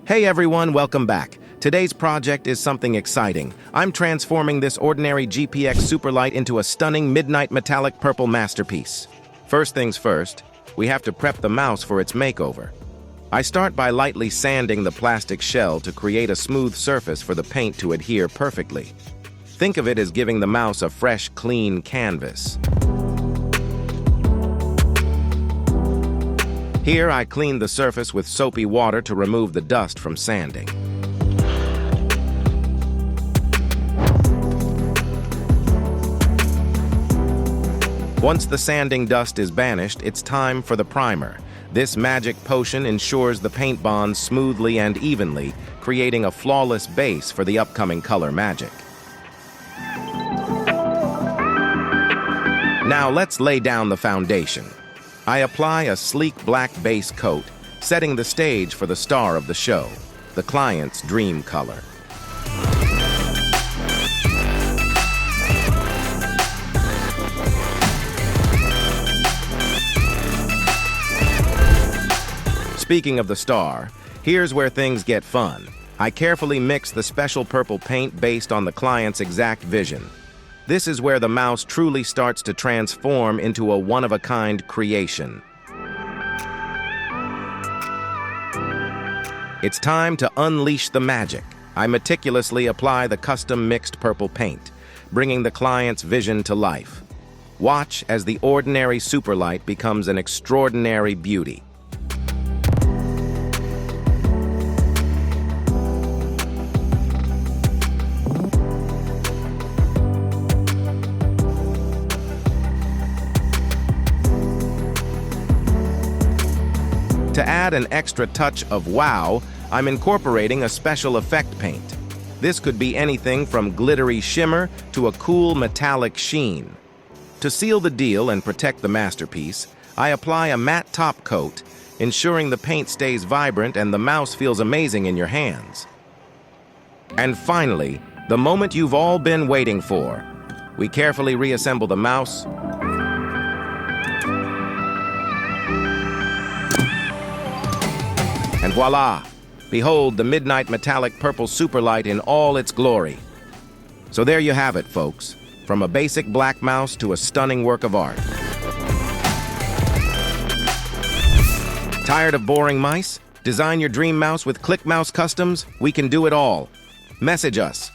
Hey everyone, welcome back. Today's project is something exciting. I'm transforming this ordinary GPROX Superlight into a stunning midnight metallic purple masterpiece. First things first, we have to prep the mouse for its makeover. I start by lightly sanding the plastic shell to create a smooth surface for the paint to adhere perfectly. Think of it as giving the mouse a fresh, clean canvas. Here, I clean the surface with soapy water to remove the dust from sanding. Once the sanding dust is banished, it's time for the primer. This magic potion ensures the paint bonds smoothly and evenly, creating a flawless base for the upcoming color magic. Now let's lay down the foundation. I apply a sleek black base coat, setting the stage for the star of the show, the client's dream color. Speaking of the star, here's where things get fun. I carefully mix the special purple paint based on the client's exact vision. This is where the mouse truly starts to transform into a one-of-a-kind creation. It's time to unleash the magic. I meticulously apply the custom mixed purple paint, bringing the client's vision to life. Watch as the ordinary Superlight becomes an extraordinary beauty. To add an extra touch of wow, I'm incorporating a special effect paint. This could be anything from glittery shimmer to a cool metallic sheen. To seal the deal and protect the masterpiece, I apply a matte top coat, ensuring the paint stays vibrant and the mouse feels amazing in your hands. And finally, the moment you've all been waiting for. We carefully reassemble the mouse, and voila! Behold the midnight metallic purple Superlight in all its glory. So there you have it, folks. From a basic black mouse to a stunning work of art. Tired of boring mice? Design your dream mouse with Click Mouse Customs? We can do it all. Message us